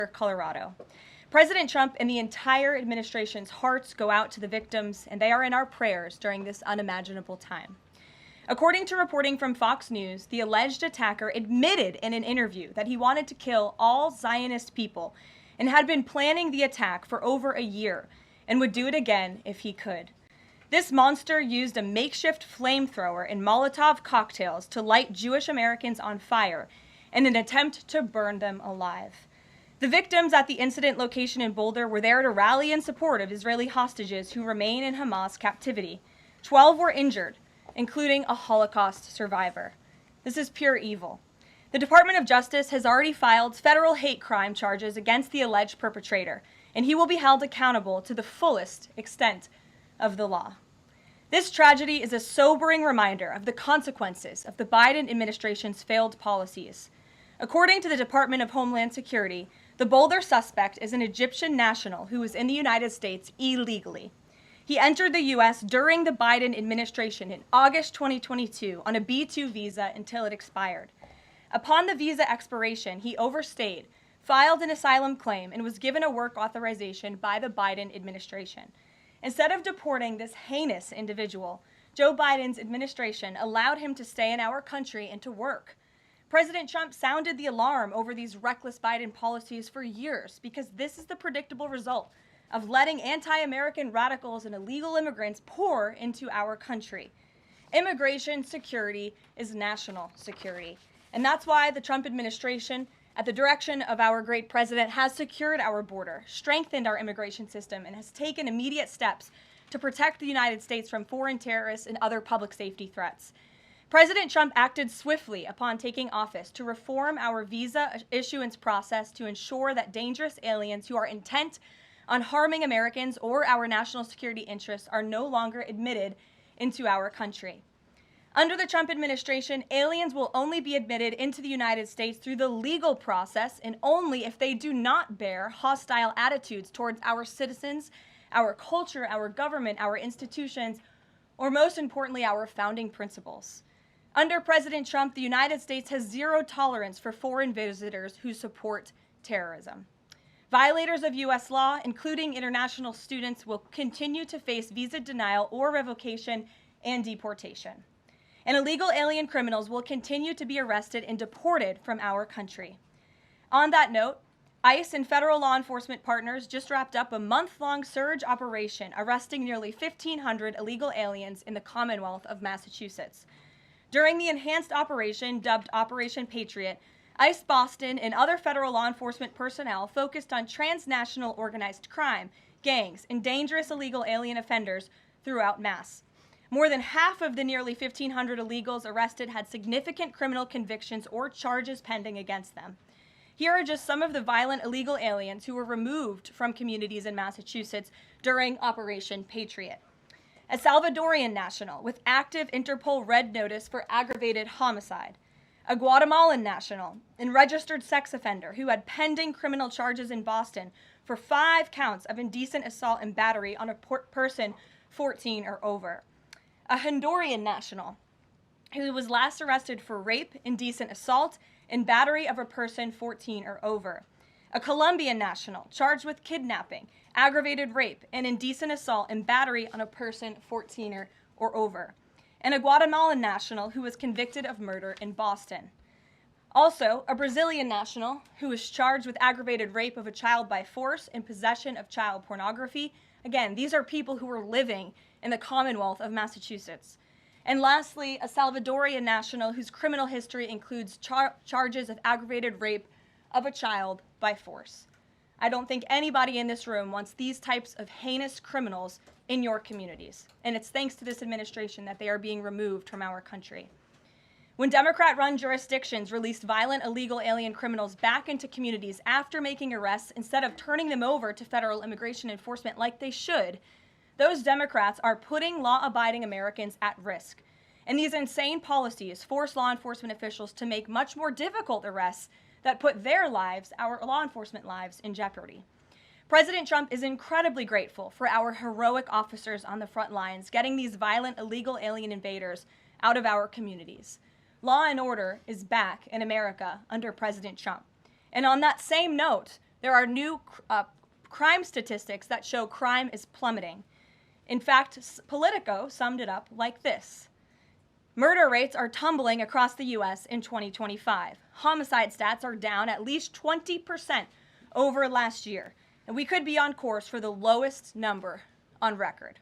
Colorado. President Trump and the entire administration's hearts go out to the victims, and they are in our prayers during this unimaginable time. According to reporting from Fox News, the alleged attacker admitted in an interview that he wanted to kill all Zionist people and had been planning the attack for over a year and would do it again if he could. This monster used a makeshift flamethrower and Molotov cocktails to light Jewish Americans on fire in an attempt to burn them alive. The victims at the incident location in Boulder were there to rally in support of Israeli hostages who remain in Hamas captivity. 12 were injured, including a Holocaust survivor. This is pure evil. The Department of Justice has already filed federal hate crime charges against the alleged perpetrator, and he will be held accountable to the fullest extent of the law. This tragedy is a sobering reminder of the consequences of the Biden administration's failed policies. According to the Department of Homeland Security, the Boulder suspect is an Egyptian national who was in the United States illegally. He entered the U.S. during the Biden administration in August 2022 on a B-2 visa until it expired. Upon the visa expiration, he overstayed, filed an asylum claim, and was given a work authorization by the Biden administration. Instead of deporting this heinous individual, Joe Biden's administration allowed him to stay in our country and to work. President Trump sounded the alarm over these reckless Biden policies for years because this is the predictable result of letting anti-American radicals and illegal immigrants pour into our country. Immigration security is national security. And that's why the Trump administration, at the direction of our great president, has secured our border, strengthened our immigration system, and has taken immediate steps to protect the United States from foreign terrorists and other public safety threats. President Trump acted swiftly upon taking office to reform our visa issuance process to ensure that dangerous aliens who are intent on harming Americans or our national security interests are no longer admitted into our country. Under the Trump administration, aliens will only be admitted into the United States through the legal process and only if they do not bear hostile attitudes towards our citizens, our culture, our government, our institutions, or most importantly, our founding principles. Under President Trump, the United States has zero tolerance for foreign visitors who support terrorism. Violators of U.S. law, including international students, will continue to face visa denial or revocation and deportation. And illegal alien criminals will continue to be arrested and deported from our country. On that note, ICE and federal law enforcement partners just wrapped up a month-long surge operation arresting nearly 1,500 illegal aliens in the Commonwealth of Massachusetts. During the enhanced operation, dubbed Operation Patriot, ICE Boston and other federal law enforcement personnel focused on transnational organized crime, gangs, and dangerous illegal alien offenders throughout Mass. More than half of the nearly 1,500 illegals arrested had significant criminal convictions or charges pending against them. Here are just some of the violent illegal aliens who were removed from communities in Massachusetts during Operation Patriot. A Salvadorian national with active Interpol red notice for aggravated homicide. A Guatemalan national and registered sex offender who had pending criminal charges in Boston for 5 counts of indecent assault and battery on a person 14 or over. A Honduran national who was last arrested for rape, indecent assault, and battery of a person 14 or over. A Colombian national charged with kidnapping, aggravated rape, and indecent assault and battery on a person 14 or over. And a Guatemalan national who was convicted of murder in Boston. Also, a Brazilian national who was charged with aggravated rape of a child by force and possession of child pornography. Again, these are people who were living in the Commonwealth of Massachusetts. And lastly, a Salvadorian national whose criminal history includes charges of aggravated rape of a child by force. I don't think anybody in this room wants these types of heinous criminals in your communities. And it's thanks to this administration that they are being removed from our country. When Democrat-run jurisdictions released violent illegal alien criminals back into communities after making arrests instead of turning them over to federal immigration enforcement like they should, those Democrats are putting law-abiding Americans at risk. And these insane policies force law enforcement officials to make much more difficult arrests that put their lives, our law enforcement lives, in jeopardy. President Trump is incredibly grateful for our heroic officers on the front lines getting these violent illegal alien invaders out of our communities. Law and order is back in America under President Trump. And on that same note, There are new crime statistics that show crime is plummeting. In fact, Politico summed it up like this. Murder rates are tumbling across the U.S. in 2025. Homicide stats are down at least 20% over last year, and we could be on course for the lowest number on record.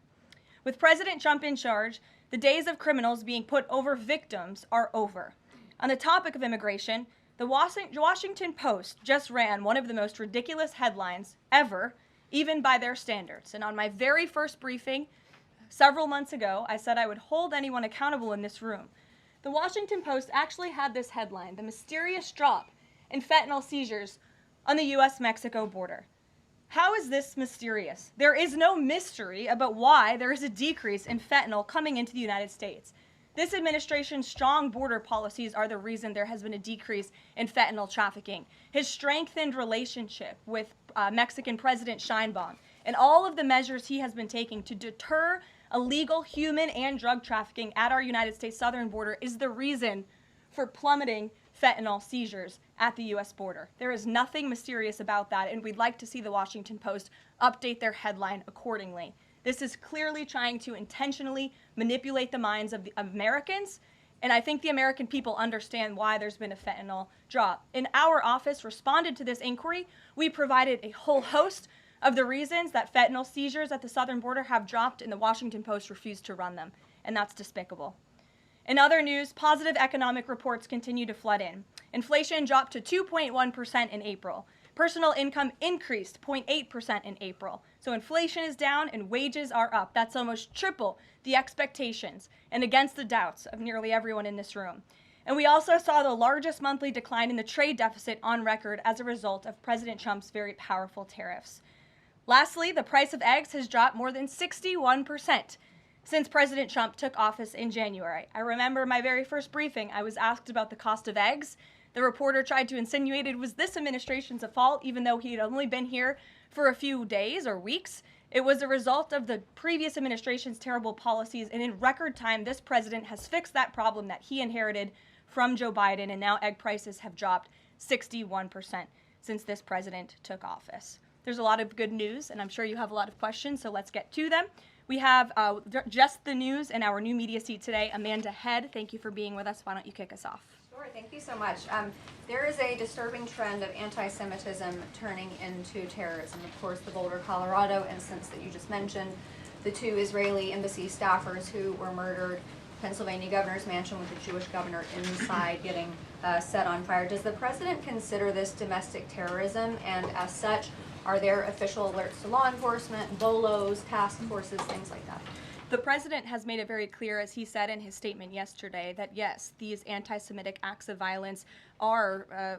With President Trump in charge, the days of criminals being put over victims are over. On the topic of immigration, the Washington Post just ran one of the most ridiculous headlines ever, even by their standards. And on my very first briefing, several months ago, I said I would hold anyone accountable in this room. The Washington Post actually had this headline, "The Mysterious Drop in Fentanyl Seizures on the U.S.-Mexico Border." How is this mysterious? There is no mystery about why there is a decrease in fentanyl coming into the United States. This administration's strong border policies are the reason there has been a decrease in fentanyl trafficking. His strengthened relationship with Mexican President Sheinbaum and all of the measures he has been taking to deter illegal human and drug trafficking at our United States southern border is the reason for plummeting fentanyl seizures at the U.S. border. There is nothing mysterious about that, and we'd like to see the Washington Post update their headline accordingly. This is clearly trying to intentionally manipulate the minds of the Americans, and I think the American people understand why there's been a fentanyl drop. And our office responded to this inquiry. We provided a whole host of the reasons that fentanyl seizures at the southern border have dropped, and the Washington Post refused to run them, and that's despicable. In other news, positive economic reports continue to flood in. Inflation dropped to 2.1% in April. Personal income increased 0.8% in April. So inflation is down and wages are up. That's almost triple the expectations and against the doubts of nearly everyone in this room. And we also saw the largest monthly decline in the trade deficit on record as a result of President Trump's very powerful tariffs. Lastly, the price of eggs has dropped more than 61% since President Trump took office in January. I remember my very first briefing, I was asked about the cost of eggs. The reporter tried to insinuate it was this administration's fault, even though he had only been here for a few days or weeks. It was a result of the previous administration's terrible policies, and in record time, this president has fixed that problem that he inherited from Joe Biden, and now egg prices have dropped 61% since this president took office. There's a lot of good news, and I'm sure you have a lot of questions, so let's get to them. We have just the news in our new media seat today. Amanda Head, thank you for being with us. Why don't you kick us off? Sure, thank you so much. There is a disturbing trend of anti-Semitism turning into terrorism. Of course, the Boulder, Colorado instance that you just mentioned, the 2 Israeli embassy staffers who were murdered, Pennsylvania governor's mansion with the Jewish governor inside getting set on fire. Does the president consider this domestic terrorism, and as such, are there official alerts to law enforcement, BOLOs, task forces, things like that? The president has made it very clear, as he said in his statement yesterday, that yes, these anti-Semitic acts of violence are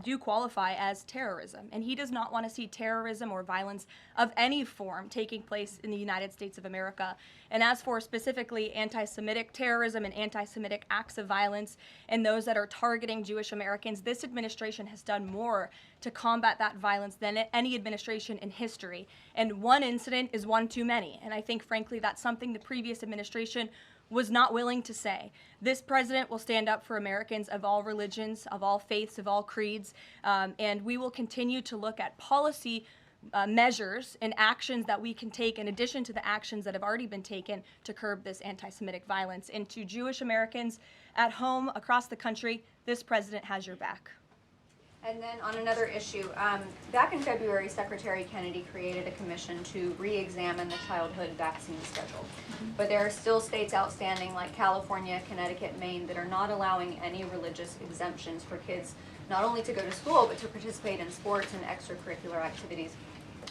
do qualify as terrorism, and he does not want to see terrorism or violence of any form taking place in the United States of America. And as for specifically anti-Semitic terrorism and anti-Semitic acts of violence and those that are targeting Jewish Americans, this administration has done more to combat that violence than any administration in history. And one incident is one too many. And I think, frankly, that's something the previous administration was not willing to say. This president will stand up for Americans of all religions, of all faiths, of all creeds, and we will continue to look at policy measures and actions that we can take in addition to the actions that have already been taken to curb this anti-Semitic violence. And to Jewish Americans at home, across the country, this president has your back. And then on another issue, back in February, Secretary Kennedy created a commission to re-examine the childhood vaccine schedule. But there are still states outstanding like California, Connecticut, Maine that are not allowing any religious exemptions for kids not only to go to school but to participate in sports and extracurricular activities.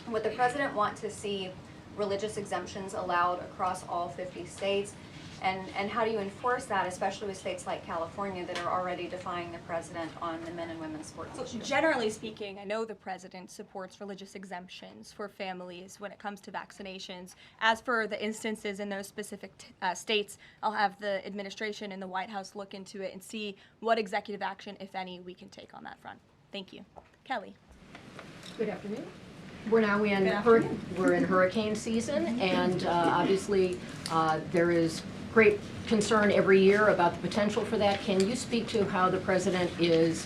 Would the president want to see religious exemptions allowed across all 50 states? And how do you enforce that, especially with states like California that are already defying the president on the men and women's sports issue? Generally speaking, I know the president supports religious exemptions for families when it comes to vaccinations. As for the instances in those specific states, I'll have the administration and the White House look into it and see what executive action, if any, we can take on that front. Thank you. Kelly. Good afternoon. We're now in hurricane season, and obviously there is great concern every year about the potential for that. Can you speak to how the president is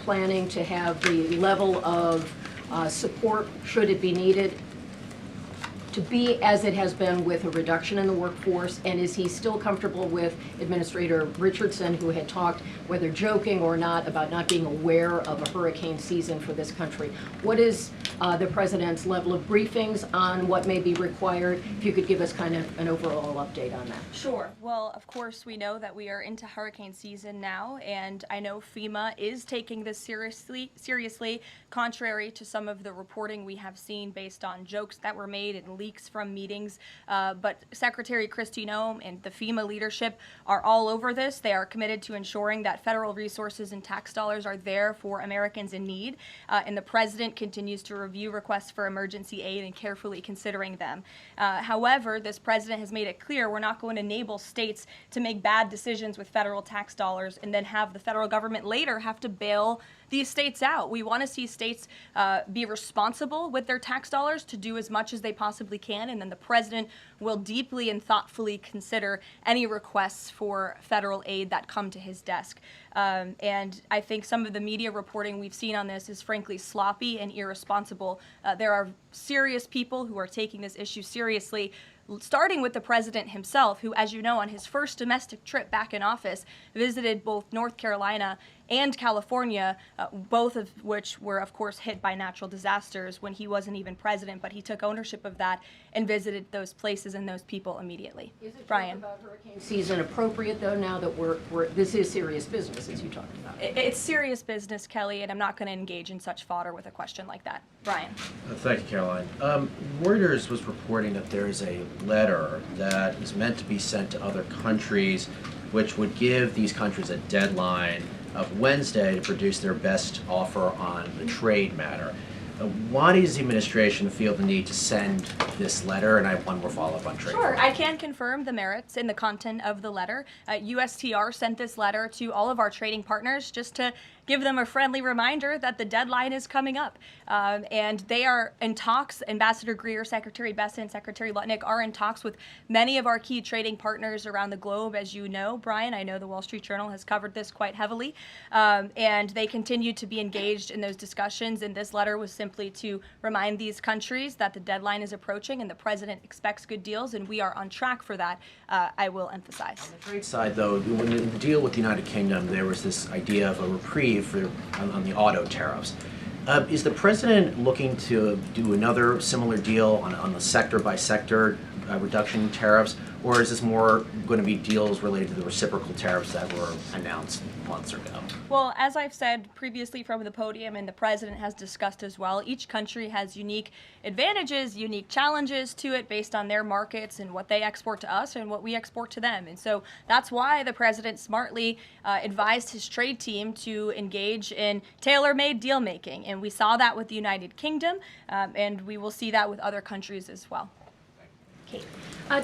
planning to have the level of support should it be needed to be as it has been with a reduction in the workforce? And is he still comfortable with Administrator Richardson, who had talked, whether joking or not, about not being aware of a hurricane season for this country? What is the President's level of briefings on what may be required? If you could give us kind of an overall update on that. Sure. Well, of course, we know that we are into hurricane season now, and I know FEMA is taking this seriously, contrary to some of the reporting we have seen based on jokes that were made and leaks from meetings. But Secretary Kristi Noem and the FEMA leadership are all over this. They are committed to ensuring that federal resources and tax dollars are there for Americans in need, and the President continues to review requests for emergency aid and carefully considering them. However, this President has made it clear we're not going to enable states to make bad decisions with federal tax dollars and then have the federal government later have to bail these states out. We want to see states be responsible with their tax dollars to do as much as they possibly can, and then the President will deeply and thoughtfully consider any requests for federal aid that come to his desk. And I think some of the media reporting we've seen on this is frankly sloppy and irresponsible. There are serious people who are taking this issue seriously, starting with the President himself, who, as you know, on his first domestic trip back in office, visited both North Carolina and California, both of which were, of course, hit by natural disasters when he wasn't even president, but he took ownership of that and visited those places and those people immediately. Is it Brian? about hurricane season appropriate, though, now that this is serious business, as you talked about? It's serious business, Kelly, and I'm not going to engage in such fodder with a question like that. Brian? Thank you, Caroline. Reuters was reporting that there is a letter that is meant to be sent to other countries, which would give these countries a deadline of Wednesday to produce their best offer on the trade matter. Why does the administration feel the need to send this letter? And I have one more follow-up on trade. Sure, I can confirm the merits in the content of the letter. USTR sent this letter to all of our trading partners just to give them a friendly reminder that the deadline is coming up. And they are in talks. Ambassador Greer, Secretary Bessent, Secretary Lutnick are in talks with many of our key trading partners around the globe. As you know, Brian, I know the Wall Street Journal has covered this quite heavily. And they continue to be engaged in those discussions. And this letter was simply to remind these countries that the deadline is approaching and the President expects good deals, and we are on track for that, I will emphasize. On the trade side, though, when the deal with the United Kingdom, there was this idea of a reprieve on the auto tariffs. Is the President looking to do another similar deal on the sector-by-sector reduction in tariffs, or is this more going to be deals related to the reciprocal tariffs that were announced months ago? Well, as I've said previously from the podium, and the President has discussed as well, each country has unique advantages, unique challenges to it based on their markets and what they export to us and what we export to them. And so that's why the President smartly advised his trade team to engage in tailor-made deal-making. And we saw that with the United Kingdom, and we will see that with other countries as well. Kate.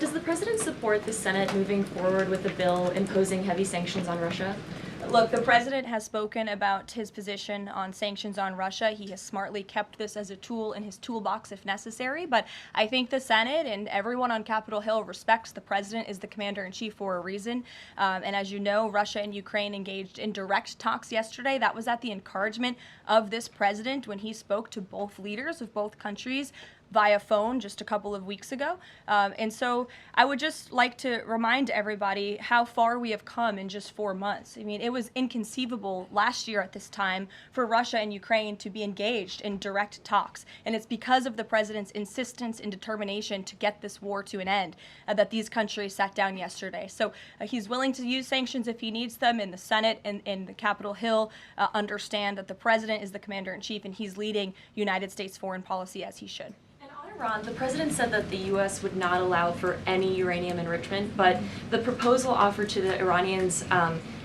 Does the President support the Senate moving forward with a bill imposing heavy sanctions on Russia? Look, the President has spoken about his position on sanctions on Russia. He has smartly kept this as a tool in his toolbox if necessary, but I think the Senate and everyone on Capitol Hill respects the President as the commander-in-chief for a reason. And as you know, Russia and Ukraine engaged in direct talks yesterday. That was at the encouragement of this President when he spoke to both leaders of both countries via phone just a couple of weeks ago. And so I would just like to remind everybody how far we have come in just 4 months. I mean, it was inconceivable last year at this time for Russia and Ukraine to be engaged in direct talks. And it's because of the President's insistence and determination to get this war to an end that these countries sat down yesterday. So he's willing to use sanctions if he needs them, and the Senate and the Capitol Hill understand that the President is the commander-in-chief and he's leading United States foreign policy as he should. Iran, the President said that the U.S. would not allow for any uranium enrichment, but the proposal offered to the Iranians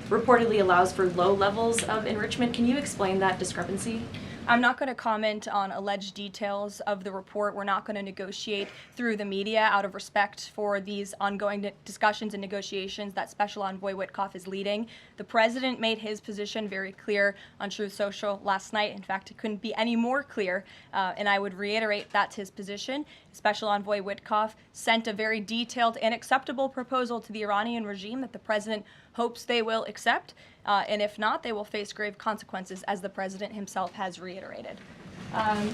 reportedly allows for low levels of enrichment. Can you explain that discrepancy? I'm not going to comment on alleged details of the report. We're not going to negotiate through the media out of respect for these ongoing discussions and negotiations that Special Envoy Witkoff is leading. The President made his position very clear on Truth Social last night. In fact, it couldn't be any more clear, and I would reiterate that's his position. Special Envoy Witkoff sent a very detailed and acceptable proposal to the Iranian regime that the President hopes they will accept, and if not, they will face grave consequences, as the President himself has reiterated.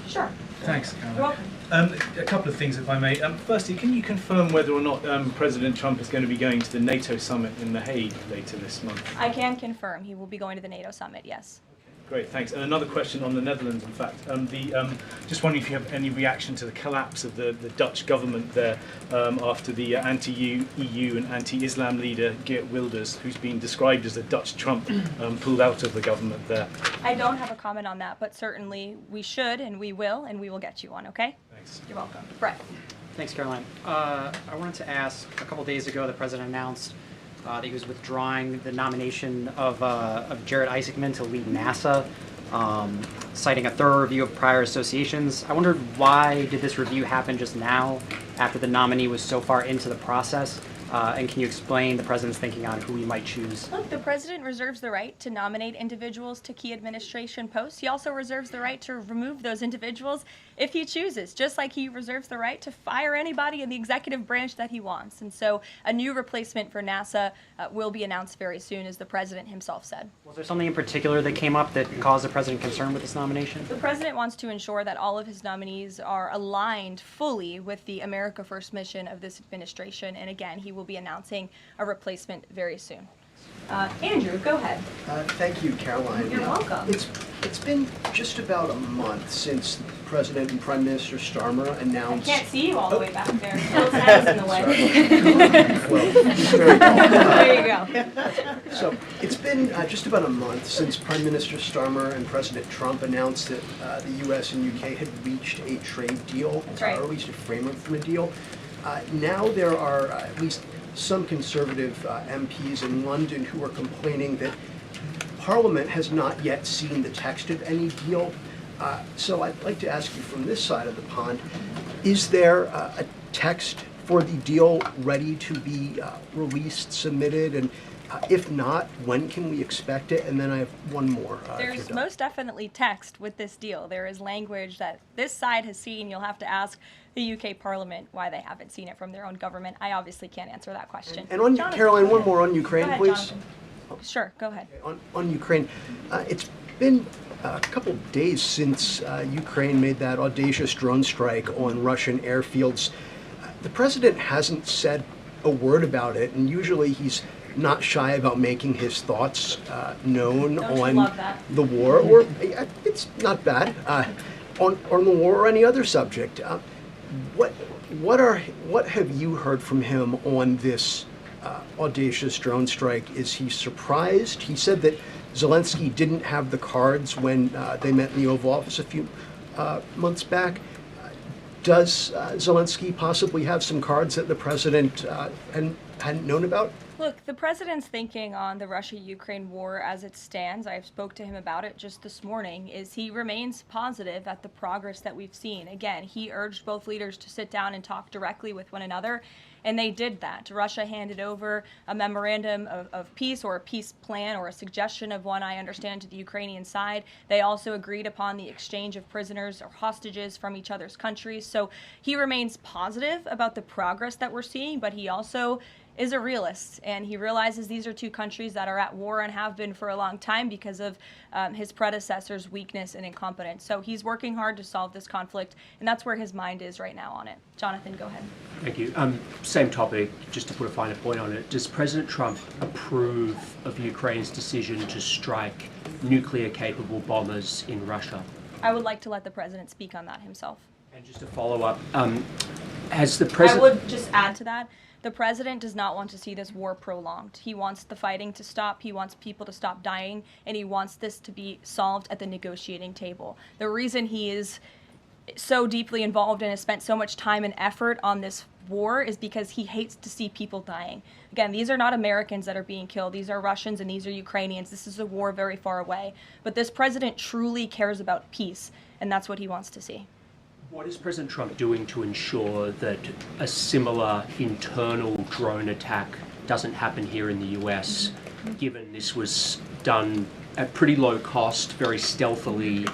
Sure. Thanks, Caroline. You're welcome. A couple of things, if I may. Firstly, can you confirm whether or not President Trump is going to be going to the NATO summit in The Hague later this month? I can confirm he will be going to the NATO summit, yes. Great, thanks. And another question on the Netherlands, in fact. Just wondering if you have any reaction to the collapse of the Dutch government there after the anti-EU and anti-Islam leader Geert Wilders, who's been described as the Dutch Trump, pulled out of the government there. I don't have a comment on that, but certainly we should and we will get you one, okay? Thanks. You're welcome. Brett. Thanks, Caroline. I wanted to ask, a couple days ago, the president announced that he was withdrawing the nomination of Jared Isaacman to lead NASA, citing a thorough review of prior associations. I wondered, why did this review happen just now, after the nominee was so far into the process? And can you explain the president's thinking on who he might choose? Look, the president reserves the right to nominate individuals to key administration posts. He also reserves the right to remove those individuals if he chooses, just like he reserves the right to fire anybody in the executive branch that he wants. And so a new replacement for NASA will be announced very soon, as the president himself said. Was there something in particular that came up that caused the president concern with this nomination? The president wants to ensure that all of his nominees are aligned fully with the America First mission of this administration. And again, he will be announcing a replacement very soon. Andrew, go ahead. Thank you, Caroline. You're welcome. It's been just about a month since President and Prime Minister Starmer I announced... can't see you all the way back there. Phil's head is in the way. Well, he's very tall. There you go. So it's been just about a month since Prime Minister Starmer and President Trump announced that the U.S. and UK had reached a trade deal, That's right. or at least a framework for a deal. Now there are at least some conservative MPs in London who are complaining that Parliament has not yet seen the text of any deal. So I'd like to ask you from this side of the pond, is there a text for the deal ready to be released, submitted, and if not, when can we expect it? And then I have one more. There's most definitely text with this deal. There is language that this side has seen. You'll have to ask the UK Parliament why they haven't seen it from their own government. I obviously can't answer that question. And on Jonathan, Caroline, go one ahead. more on Ukraine, Go ahead, please. Jonathan. Sure, go ahead. On Ukraine, it's been a couple days since Ukraine made that audacious drone strike on Russian airfields. The president hasn't said a word about it, and usually he's not shy about making his thoughts known Don't you on love that? the war, or it's not bad, on the war or any other subject. What have you heard from him on this audacious drone strike? Is he surprised? He said that Zelensky didn't have the cards when they met in the Oval Office a few months back. Does Zelensky possibly have some cards that the president hadn't known about? Look, the president's thinking on the Russia-Ukraine war as it stands, I spoke to him about it just this morning, is he remains positive at the progress that we've seen. Again, he urged both leaders to sit down and talk directly with one another, and they did that. Russia handed over a memorandum of peace, or a peace plan, or a suggestion of one, I understand, to the Ukrainian side. They also agreed upon the exchange of prisoners or hostages from each other's countries. So he remains positive about the progress that we're seeing, but he also is a realist, and he realizes these are two countries that are at war and have been for a long time because of his predecessor's weakness and incompetence. So he's working hard to solve this conflict, and that's where his mind is right now on it. Jonathan, go ahead. Thank you. Same topic, just to put a finer point on it. Does President Trump approve of Ukraine's decision to strike nuclear-capable bombers in Russia? I would like to let the president speak on that himself. And just to follow up, has the president... I would just add to that. The president does not want to see this war prolonged. He wants the fighting to stop, he wants people to stop dying, and he wants this to be solved at the negotiating table. The reason he is so deeply involved and has spent so much time and effort on this war is because he hates to see people dying. Again, these are not Americans that are being killed. These are Russians and these are Ukrainians. This is a war very far away. But this president truly cares about peace, and that's what he wants to see. What is President Trump doing to ensure that a similar internal drone attack doesn't happen here in the US, given this was done at pretty low cost, very stealthily.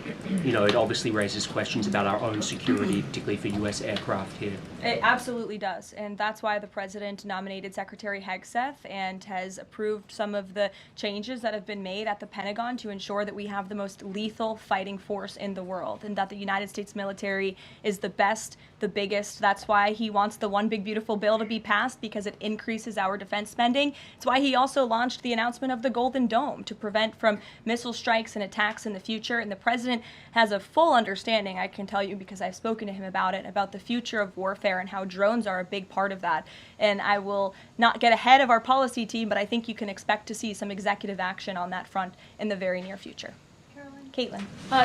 You know, it obviously raises questions about our own security, particularly for U.S. aircraft here. It absolutely does, and that's why the president nominated Secretary Hegseth and has approved some of the changes that have been made at the Pentagon to ensure that we have the most lethal fighting force in the world, and that the United States military is the best, the biggest. That's why he wants the One Big Beautiful Bill to be passed, because it increases our defense spending. It's why he also launched the announcement of the Golden Dome to prevent from missile strikes and attacks in the future, and the president has a full understanding, I can tell you because I've spoken to him about it, about the future of warfare and how drones are a big part of that. And I will not get ahead of our policy team, but I think you can expect to see some executive action on that front in the very near future. Caitlin.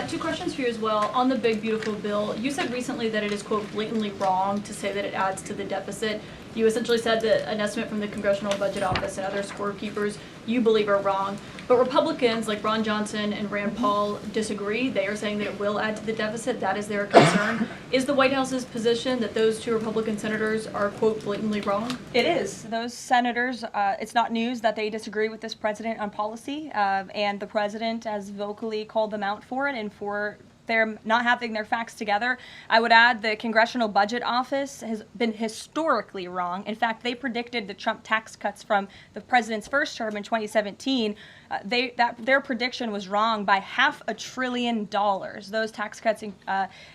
Two questions for you as well. On the Big Beautiful Bill, you said recently that it is, quote, blatantly wrong to say that it adds to the deficit. You essentially said that an estimate from the Congressional Budget Office and other scorekeepers you believe are wrong. But Republicans like Ron Johnson and Rand Paul disagree. They are saying that it will add to the deficit. That is their concern. Is the White House's position that those two Republican senators are, quote, blatantly wrong? It is. Those senators, it's not news that they disagree with this president on policy, and the president has vocally called them out for it and for they're not having their facts together. I would add the Congressional Budget Office has been historically wrong. In fact, they predicted the Trump tax cuts from the president's first term in 2017. Their prediction was wrong by $500 billion. Those tax cuts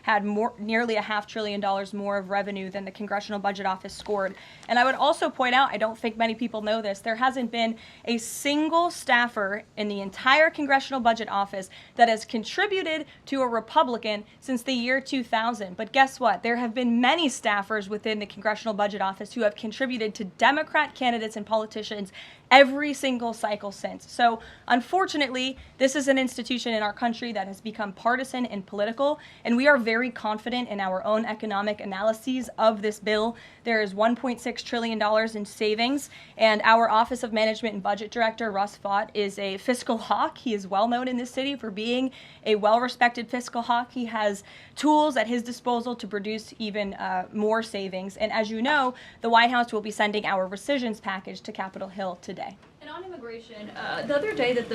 had nearly $500 billion more of revenue than the Congressional Budget Office scored. And I would also point out, I don't think many people know this, there hasn't been a single staffer in the entire Congressional Budget Office that has contributed to a Republican since the year 2000. But guess what? There have been many staffers within the Congressional Budget Office who have contributed to Democrat candidates and politicians every single cycle since. So unfortunately, this is an institution in our country that has become partisan and political, and we are very confident in our own economic analyses of this bill. There is $1.6 trillion in savings, and our Office of Management and Budget Director, Russ Vought, is a fiscal hawk. He is well known in this city for being a well-respected fiscal hawk. He has tools at his disposal to produce even more savings. And as you know, the White House will be sending our rescissions package to Capitol Hill today. And on immigration, the other day that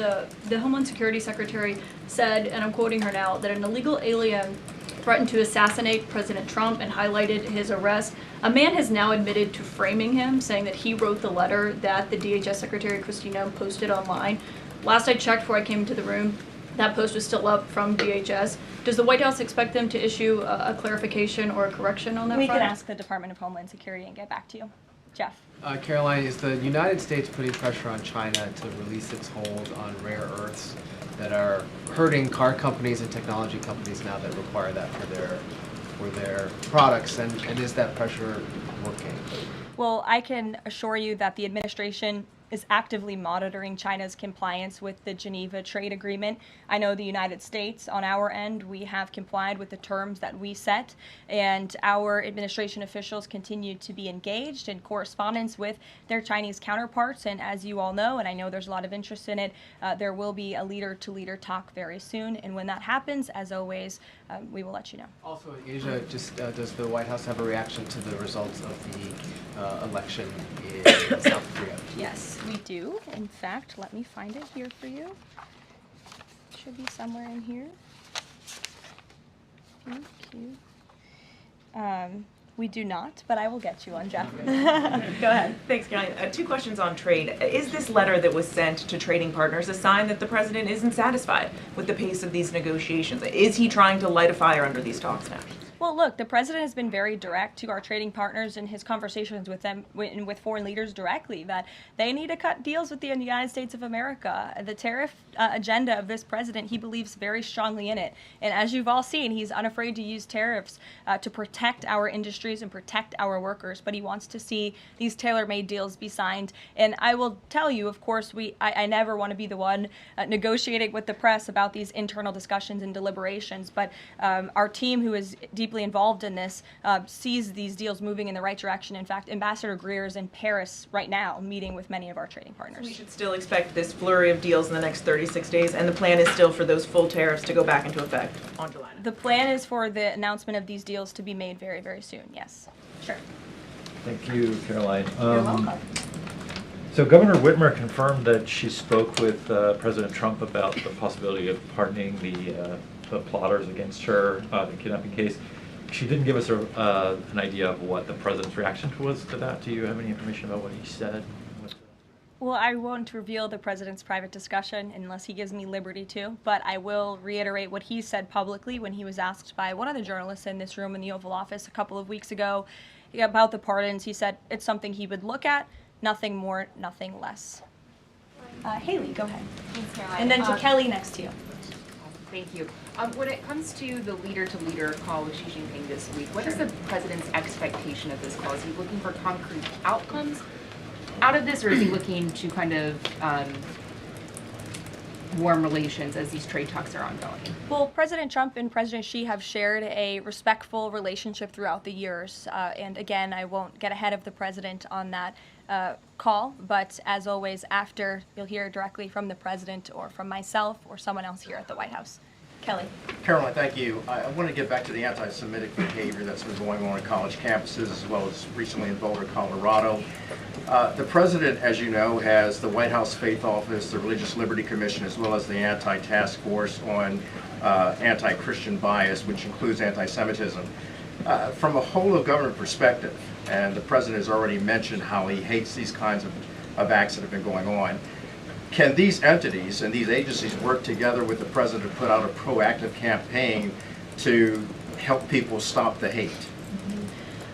the Homeland Security Secretary said, and I'm quoting her now, that an illegal alien threatened to assassinate President Trump and highlighted his arrest. A man has now admitted to framing him, saying that he wrote the letter that the DHS Secretary Kristi Noem posted online. Last I checked before I came into the room, that post was still up from DHS. Does the White House expect them to issue a clarification or a correction on that We front? can ask the Department of Homeland Security and get back to you. Jeff. Caroline, is the United States putting pressure on China to release its hold on rare earths that are hurting car companies and technology companies now that require that for their products, and is that pressure working? Well, I can assure you that the administration is actively monitoring China's compliance with the Geneva Trade Agreement. I know the United States, on our end, we have complied with the terms that we set, and our administration officials continue to be engaged in correspondence with their Chinese counterparts. And as you all know, and I know there's a lot of interest in it, there will be a leader-to-leader talk very soon. And when that happens, as always, we will let you know. Also, Asia, just does the White House have a reaction to the results of the election in South Korea? Yes, we do. In fact, let me find it here for you. It should be somewhere in here. Thank you. We do not, but I will get you one, Jeff. Go ahead. Thanks, Caroline. Two questions on trade. Is this letter that was sent to trading partners a sign that the president isn't satisfied with the pace of these negotiations? Is he trying to light a fire under these talks now? Well, look, the president has been very direct to our trading partners in his conversations with them, with foreign leaders directly, that they need to cut deals with the United States of America. The tariff agenda of this president, he believes very strongly in it. And as you've all seen, he's unafraid to use tariffs to protect our industries and protect our workers. But he wants to see these tailor-made deals be signed. And I will tell you, of course, I never want to be the one negotiating with the press about these internal discussions and deliberations. But our team, who is deeply involved in this, sees these deals moving in the right direction. In fact, Ambassador Greer is in Paris right now meeting with many of our trading partners. We should still expect this flurry of deals in the next 36 days, and the plan is still for those full tariffs to go back into effect on July 9th. The plan is for the announcement of these deals to be made very, very soon, yes. Sure. Thank you, Caroline. You're welcome. So Governor Whitmer confirmed that she spoke with President Trump about the possibility of pardoning the plotters against her, the kidnapping case. She didn't give us an idea of what the president's reaction was to that. Do you have any information about what he said? Well, I won't reveal the president's private discussion unless he gives me liberty to, but I will reiterate what he said publicly when he was asked by one of the journalists in this room in the Oval Office a couple of weeks ago about the pardons. He said it's something he would look at, nothing more, nothing less. Haley, go ahead. Thanks, Caroline. And then to Kelly next to you. Thank you. When it comes to the leader-to-leader call with Xi Jinping this week, what is the president's expectation of this call? Is he looking for concrete outcomes out of this, or is he looking to kind of warm relations as these trade talks are ongoing? Well, President Trump and President Xi have shared a respectful relationship throughout the years. And again, I won't get ahead of the president on that call, but as always, after, you'll hear directly from the president or from myself or someone else here at the White House. Kelly. Caroline, thank you. I want to get back to the anti-Semitic behavior that's been going on in college campuses, as well as recently in Boulder, Colorado. The president, as you know, has the White House Faith Office, the Religious Liberty Commission, as well as the Anti-Task Force on Anti-Christian Bias, which includes anti-Semitism. From a whole of government perspective, and the president has already mentioned how he hates these kinds of acts that have been going on, can these entities and these agencies work together with the president to put out a proactive campaign to help people stop the hate?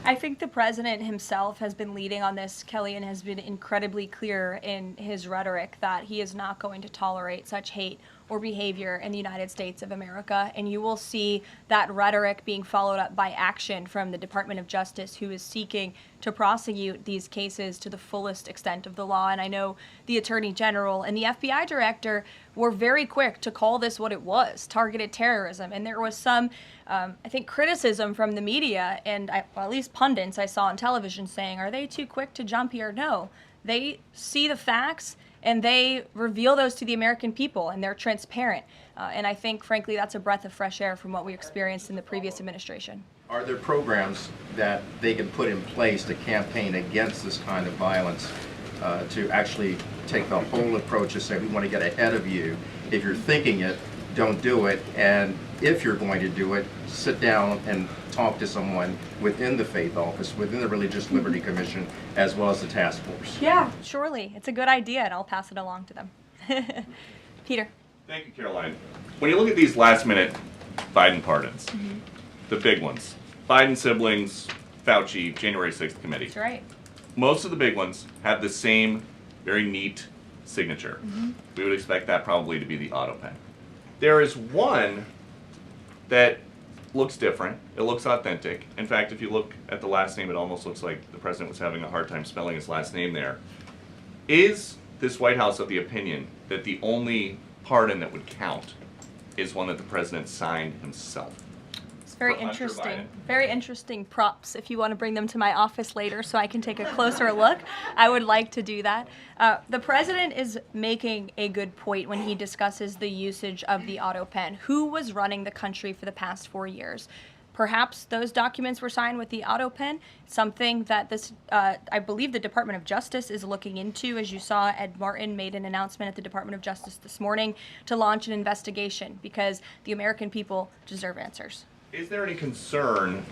I think the president himself has been leading on this, Kelly, and has been incredibly clear in his rhetoric that he is not going to tolerate such hate or behavior in the United States of America. And you will see that rhetoric being followed up by action from the Department of Justice, who is seeking to prosecute these cases to the fullest extent of the law. And I know the Attorney General and the FBI Director were very quick to call this what it was, targeted terrorism. And there was some, I think, criticism from the media and well, at least pundits I saw on television saying, are they too quick to jump here? No, they see the facts and they reveal those to the American people, and they're transparent. And I think, frankly, that's a breath of fresh air from what we experienced in the previous administration. Are there programs that they can put in place to campaign against this kind of violence, to actually take the whole approach and say, we want to get ahead of you. If you're thinking it, don't do it. And if you're going to do it, sit down and talk to someone within the Faith Office, within the Religious Liberty Commission, as well as the task force. Yeah, surely. It's a good idea, and I'll pass it along to them. Peter. Thank you, Caroline. When you look at these last-minute Biden pardons, the big ones, Biden siblings, Fauci, January 6th committee. That's right. Most of the big ones have the same very neat signature. We would expect that probably to be the auto pen. There is one that looks different. It looks authentic. In fact, if you look at the last name, it almost looks like the president was having a hard time spelling his last name there. Is this White House of the opinion that the only pardon that would count is one that the president signed himself? It's very interesting. Very interesting props. If you want to bring them to my office later so I can take a closer look, I would like to do that. The president is making a good point when he discusses the usage of the auto pen. Who was running the country for the past 4 years? Perhaps those documents were signed with the auto pen, something that this, I believe the Department of Justice is looking into. As you saw, Ed Martin made an announcement at the Department of Justice this morning to launch an investigation because the American people deserve answers. Is there any concern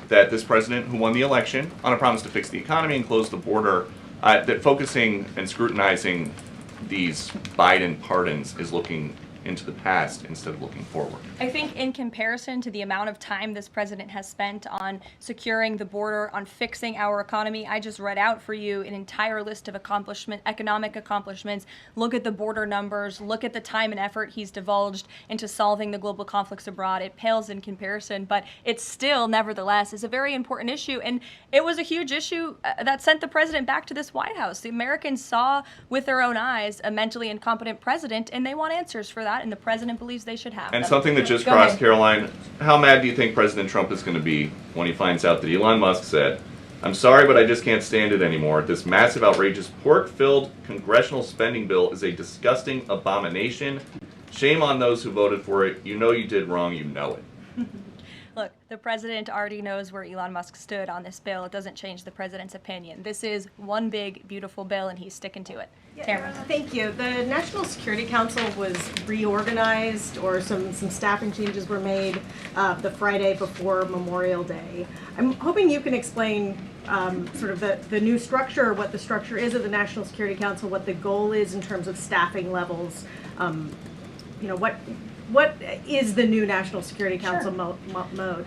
that this president, who won the election on a promise to fix the economy and close the border, that focusing and scrutinizing these Biden pardons is looking into the past instead of looking forward? I think in comparison to the amount of time this president has spent on securing the border, on fixing our economy, I just read out for you an entire list of economic accomplishments. Look at the border numbers, look at the time and effort he's divulged into solving the global conflicts abroad. It pales in comparison, but it still, nevertheless, is a very important issue. And it was a huge issue that sent the president back to this White House. The Americans saw with their own eyes a mentally incompetent president, and they want answers for that, and the president believes they should have And them. something that just crossed, Caroline, how mad do you think President Trump is going to be when he finds out that Elon Musk said, "I'm sorry, but I just can't stand it anymore. This massive, outrageous, pork-filled congressional spending bill is a disgusting abomination. Shame on those who voted for it. You know you did wrong. You know it." Look, The president already knows where Elon Musk stood on this bill. It doesn't change the president's opinion. This is one big, beautiful bill, and he's sticking to it. Tamara. Thank you. The National Security Council was reorganized, or some staffing changes were made the Friday before Memorial Day. I'm hoping you can explain sort of the new structure, what the structure is of the National Security Council, what the goal is in terms of staffing levels. What is the new National Security Council mode?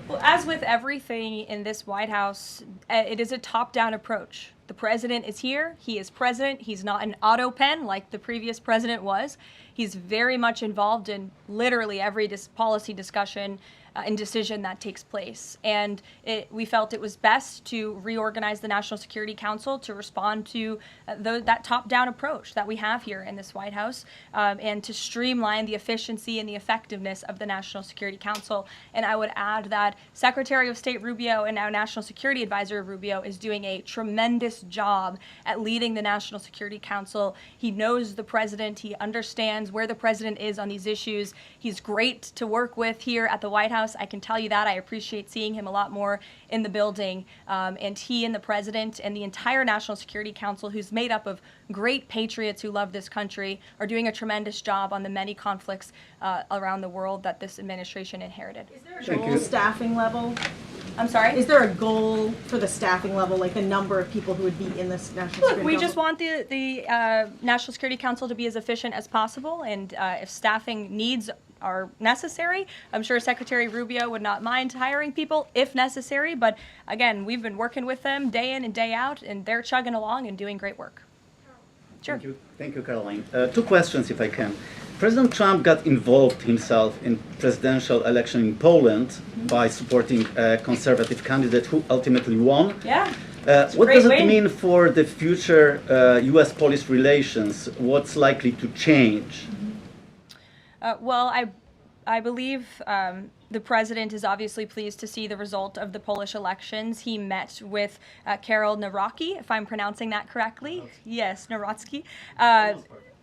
Well, as with everything in this White House, it is a top-down approach. The president is here. He is president. He's not an auto pen like the previous president was. He's very much involved in literally every policy discussion and decision that takes place. And we felt it was best to reorganize the National Security Council to respond to that top-down approach that we have here in this White House, and to streamline the efficiency and the effectiveness of the National Security Council. And I would add that Secretary of State Rubio and now National Security Advisor Rubio is doing a tremendous job at leading the National Security Council. He knows the president. He understands where the president is on these issues. He's great to work with here at the White House. I can tell you that. I appreciate seeing him a lot more in the building. And he and the president and the entire National Security Council, who's made up of great patriots who love this country, are doing a tremendous job on the many conflicts around the world that this administration inherited. Is there a goal staffing level? I'm sorry? Is there a goal for the staffing level, like the number of people who would be in this National Security Council? We just want the National Security Council to be as efficient as possible, and if staffing needs are necessary, I'm sure Secretary Rubio would not mind hiring people if necessary, but again, we've been working with them day in and day out, and they're chugging along and doing great work. Sure. Thank you, Caroline. Two questions, if I can. President Trump got involved himself in presidential election in Poland by supporting a conservative candidate who ultimately won. Yeah. What does it mean for the future U.S.-Polish relations? What's likely to change? Well, I believe the president is obviously pleased to see the result of the Polish elections. He met with Karol Nawrocki, if I'm pronouncing that correctly. Yes, Nawrocki.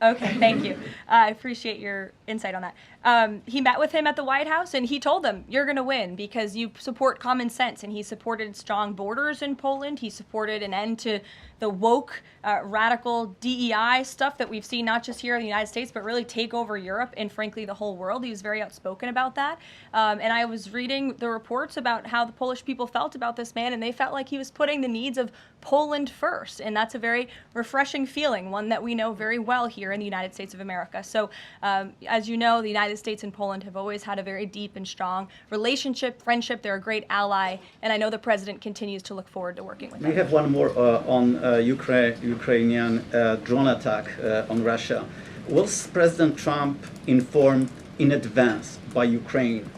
Okay, thank you. I appreciate your insight on that. He met with him at the White House, and he told them, you're going to win because you support common sense. And he supported strong borders in Poland. He supported an end to the woke, radical DEI stuff that we've seen not just here in the United States, but really take over Europe and, frankly, the whole world. He was very outspoken about that. And I was reading the reports about how the Polish people felt about this man, and they felt like he was putting the needs of Poland first. And that's a very refreshing feeling, one that we know very well here in the United States of America. So, as you know, the United States and Poland have always had a very deep and strong relationship, friendship. They're a great ally, and I know the president continues to look forward to working with them. We have one more on Ukrainian drone attack on Russia. Was President Trump informed in advance by Ukraine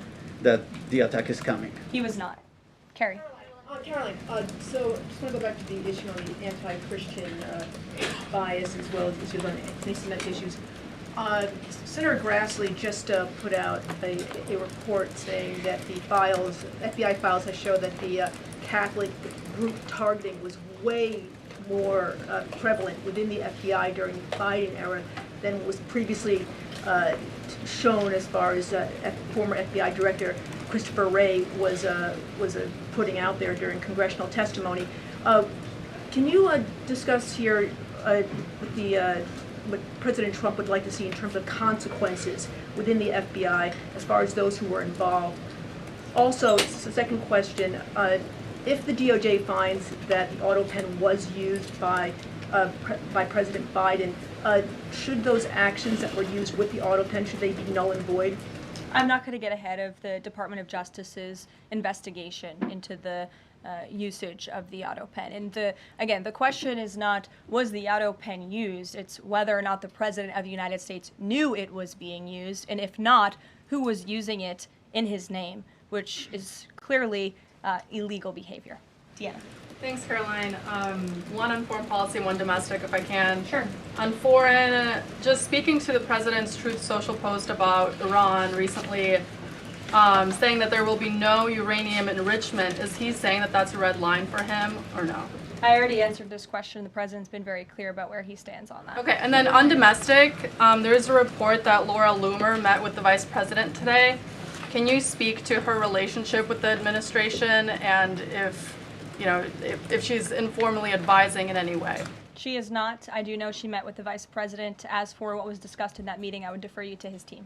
that the attack is coming? He was not. Carrie. Caroline, so just want to go back to the issue on the anti-Christian bias as well as issues on anti-Semitic issues. Senator Grassley just put out a report saying that the FBI files have shown that the Catholic group targeting was way more prevalent within the FBI during the Biden era than was previously shown, as far as former FBI Director Christopher Wray was putting out there during congressional testimony. Can you discuss here what President Trump would like to see in terms of consequences within the FBI as far as those who were involved? Also, the second question, if the DOJ finds that the auto pen was used by President Biden, should those actions that were used with the auto pen, should they be null and void? I'm not going to get ahead of the Department of Justice's investigation into the usage of the auto pen. And again, the question is not, was the auto pen used? It's whether or not the President of the United States knew it was being used, and if not, who was using it in his name, which is clearly illegal behavior. Deanna. Thanks, Caroline. One on foreign policy, one domestic, if I can. Sure. On foreign, just speaking to the president's Truth Social post about Iran recently, saying that there will be no uranium enrichment. Is he saying that that's a red line for him, or no? I already answered this question. The president's been very clear about where he stands on that. Okay, and then on domestic, there is a report that Laura Loomer met with the vice president today. Can you speak to her relationship with the administration and if, you know, if she's informally advising in any way? She is not. I do know she met with the vice president. As for what was discussed in that meeting, I would defer you to his team.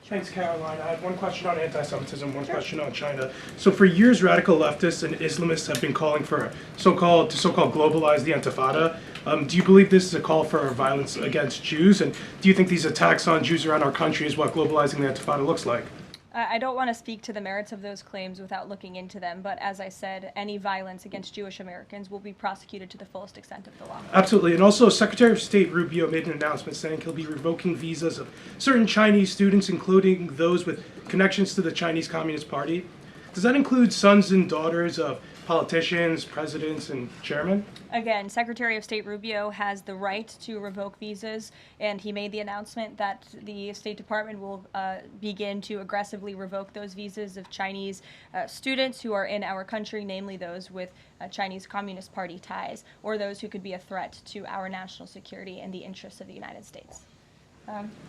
Thanks, Caroline. I have one question on anti-Semitism, one question on China. So for years, radical leftists and Islamists have been calling for to so-called globalize the Intifada. Do you believe this is a call for violence against Jews? And do you think these attacks on Jews around our country is what globalizing the Intifada looks like? I don't want to speak to the merits of those claims without looking into them, but as I said, any violence against Jewish Americans will be prosecuted to the fullest extent of the law. Absolutely. And also, Secretary of State Rubio made an announcement saying he'll be revoking visas of certain Chinese students, including those with connections to the Chinese Communist Party. Does that include sons and daughters of politicians, presidents, and chairmen? Again, Secretary of State Rubio has the right to revoke visas, and he made the announcement that the State Department will begin to aggressively revoke those visas of Chinese students who are in our country, namely those with Chinese Communist Party ties, or those who could be a threat to our national security and the interests of the United States.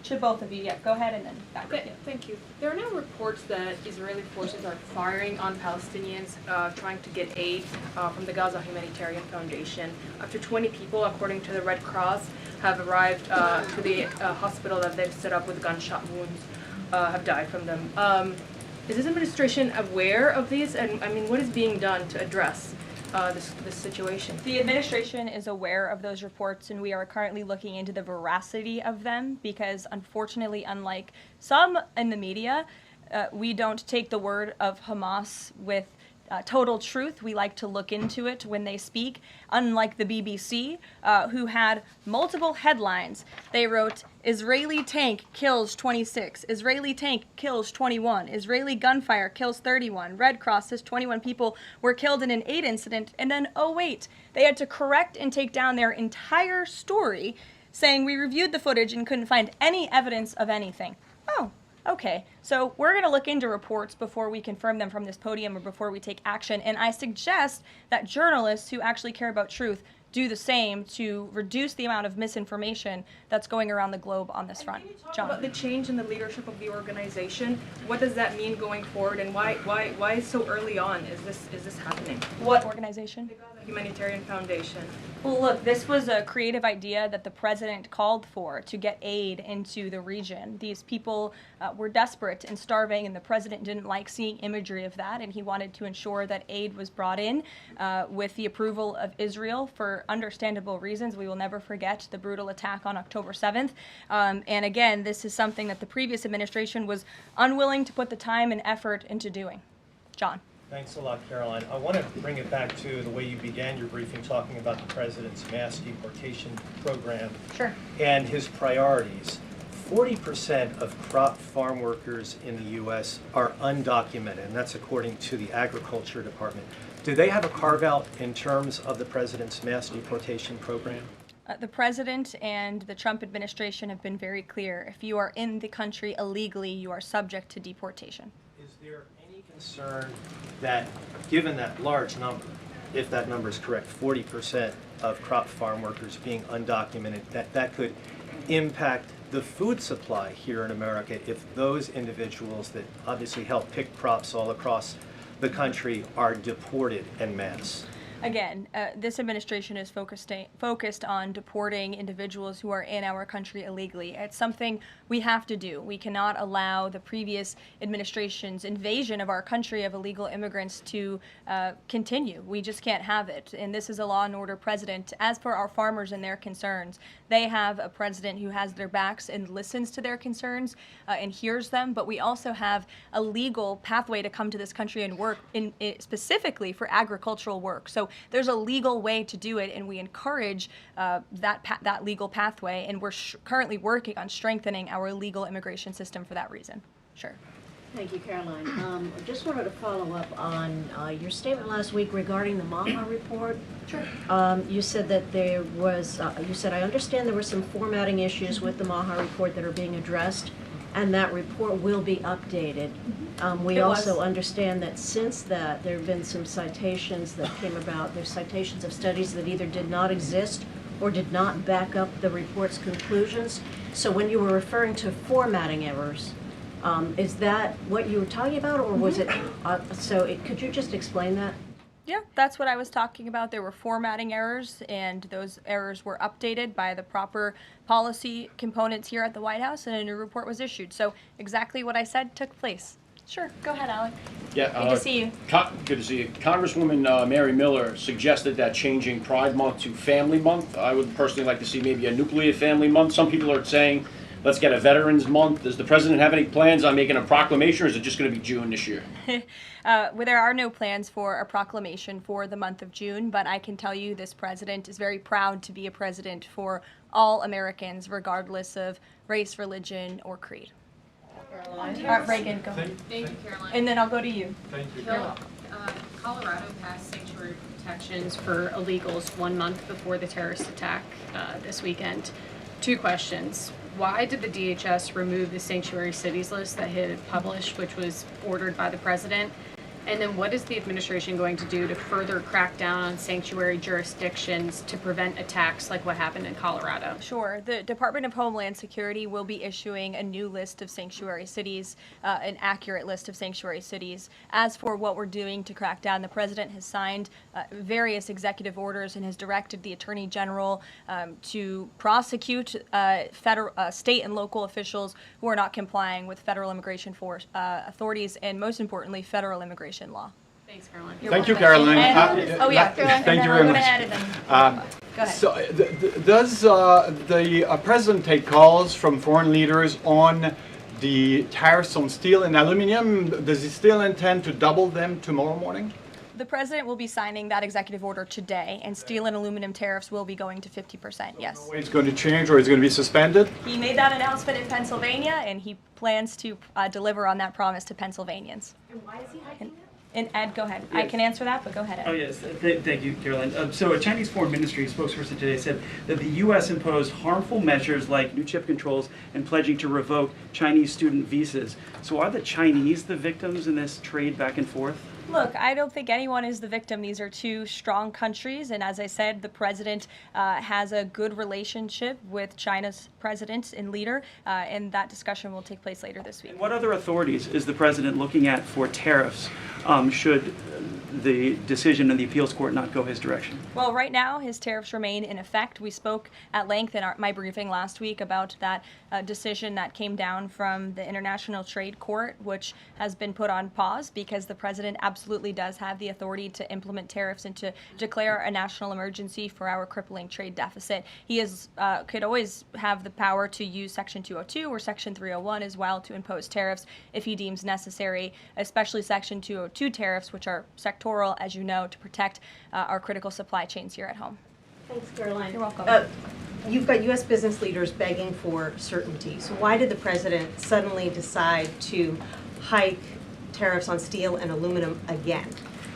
To both of you, go ahead and then back to you. Thank you. There are now reports that Israeli forces are firing on Palestinians trying to get aid from the Gaza Humanitarian Foundation. Up to 20 people, according to the Red Cross, have arrived to the hospital that they've set up with gunshot wounds, have died from them. Is this administration aware of these? And I mean, what is being done to address this situation? The administration is aware of those reports, and we are currently looking into the veracity of them because, unfortunately, unlike some in the media, we don't take the word of Hamas with total truth. We like to look into it when they speak. Unlike the BBC, who had multiple headlines, they wrote, Israeli tank kills 26, Israeli tank kills 21, Israeli gunfire kills 31, Red Cross says 21 people were killed in an aid incident, and then, oh wait, they had to correct and take down their entire story, saying we reviewed the footage and couldn't find any evidence of anything. Oh. Okay, so we're going to look into reports before we confirm them from this podium or before we take action, and I suggest that journalists who actually care about truth do the same to reduce the amount of misinformation that's going around the globe on this front. John. About the change in the leadership of the organization, what does that mean going forward, and why so early on is this happening? What organization? The Gaza Humanitarian Foundation. Well, look, this was a creative idea that the president called for to get aid into the region. These people were desperate and starving, and the president didn't like seeing imagery of that, and he wanted to ensure that aid was brought in with the approval of Israel for understandable reasons. We will never forget the brutal attack on October 7th. And again, this is something that the previous administration was unwilling to put the time and effort into doing. John. Thanks a lot, Caroline. I want to bring it back to the way you began your briefing, talking about the president's mass deportation program and his priorities. 40% of crop farm workers in the U.S. are undocumented, and that's according to the Agriculture Department. Do they have a carve-out in terms of the president's mass deportation program? The president and the Trump administration have been very clear. If you are in the country illegally, you are subject to deportation. Is there any concern that, given that large number, if that number is correct, 40% of crop farm workers being undocumented, that could impact the food supply here in America if those individuals that obviously help pick crops all across the country are deported en masse? Again, this administration is focused on deporting individuals who are in our country illegally. It's something we have to do. We cannot allow the previous administration's invasion of our country of illegal immigrants to continue. We just can't have it. And this is a law and order president. As for our farmers and their concerns, they have a president who has their backs and listens to their concerns and hears them. But we also have a legal pathway to come to this country and work specifically for agricultural work. So there's a legal way to do it, and we encourage that legal pathway, and we're currently working on strengthening our legal immigration system for that reason. Sure. Thank you, Caroline. I just wanted to follow up on your statement last week regarding the Maha report. Sure. You said that there was, you said, I understand there were some formatting issues with the Maha report that are being addressed, and that report will be updated. We also understand that since that, there have been some citations that came about. There's citations of studies that either did not exist or did not back up the report's conclusions. So when you were referring to formatting errors, Is that what you were talking about, or was it, could you just explain that? Yeah, that's what I was talking about. There were formatting errors, and those errors were updated by the proper policy components here at the White House, and a new report was issued. So exactly what I said took place. Sure, go ahead, Alec. Yeah, good to see you. Good to see you. Congresswoman Mary Miller suggested that changing Pride Month to Family Month. I would personally like to see maybe a nuclear family month. Some people are saying, let's get a Veterans Month. Does the president have any plans on making a proclamation, or is it just going to be June this year? Well, there are no plans for a proclamation for the month of June, but I can tell you this president is very proud to be a president for all Americans, regardless of race, religion, or creed. Caroline. Reagan, go ahead. Thank you, Caroline. And then I'll go to you. Thank you. Colorado passed sanctuary protections for illegals 1 month before the terrorist attack this weekend. 2 questions. Why did the DHS remove the sanctuary cities list that it had published, which was ordered by the president? And then what is the administration going to do to further crack down on sanctuary jurisdictions to prevent attacks like what happened in Colorado? Sure. The Department of Homeland Security will be issuing a new list of sanctuary cities, an accurate list of sanctuary cities. As for what we're doing to crack down, the president has signed various executive orders and has directed the Attorney General to prosecute state and local officials who are not complying with federal immigration authorities and, most importantly, federal immigration law. Thanks, Caroline. Thank you, Caroline. Caroline. Thank you very much. Go ahead. So, does the president take calls from foreign leaders on the tariffs on steel and aluminum? Does he still intend to double them tomorrow morning? The president will be signing that executive order today, and steel and aluminum tariffs will be going to 50%, yes. It's going to change, or it's going to be suspended? He made that announcement in Pennsylvania, and he plans to deliver on that promise to Pennsylvanians. And why is he hiking it? And Ed, go ahead. Yes. I can answer that, but go ahead, Ed. Oh, yes. Thank you, Caroline. So a Chinese Foreign Ministry spokesperson today said that the U.S. imposed harmful measures like new chip controls and pledging to revoke Chinese student visas. So are the Chinese the victims in this trade back and forth? Look, I don't think anyone is the victim. These are 2 strong countries, and as I said, the president has a good relationship with China's president and leader, and that discussion will take place later this week. And what other authorities is the president looking at for tariffs should the decision in the appeals court not go his direction? Well, right now, his tariffs remain in effect. We spoke at length in my briefing last week about that decision that came down from the International Trade Court, which has been put on pause because the president absolutely does have the authority to implement tariffs and to declare a national emergency for our crippling trade deficit. He could always have the power to use Section 202 or Section 301 as well to impose tariffs if he deems necessary, especially Section 202 tariffs, which are sectoral, as you know, to protect our critical supply chains here at home. Thanks, Caroline. You're welcome. You've got U.S. business leaders begging for certainty. So why did the president suddenly decide to hike tariffs on steel and aluminum again?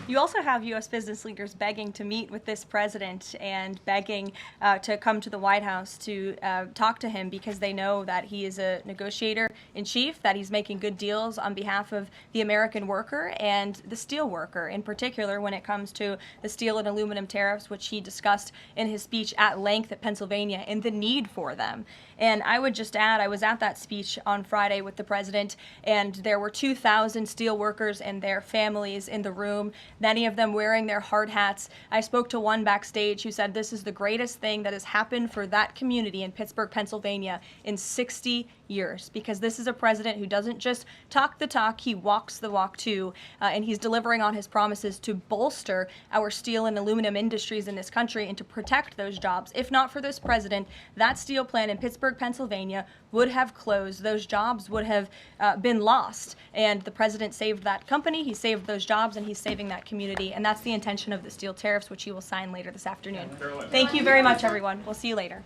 You also have U.S. business leaders begging to meet with this president and begging to come to the White House to talk to him because they know that he is a negotiator in chief, that he's making good deals on behalf of the American worker and the steel worker, in particular when it comes to the steel and aluminum tariffs, which he discussed in his speech at length at Pennsylvania, and the need for them. And I would just add, I was at that speech on Friday with the president, and there were 2,000 steel workers and their families in the room, many of them wearing their hard hats. I spoke to one backstage who said this is the greatest thing that has happened for that community in Pittsburgh, Pennsylvania in 60 years, because this is a president who doesn't just talk the talk, he walks the walk too, and he's delivering on his promises to bolster our steel and aluminum industries in this country and to protect those jobs. If not for this president, that steel plant in Pittsburgh, Pennsylvania would have closed. Those jobs would have been lost, and the president saved that company, he saved those jobs, and he's saving that community, and that's the intention of the steel tariffs, which he will sign later this afternoon. Thank you very much, everyone. We'll see you later.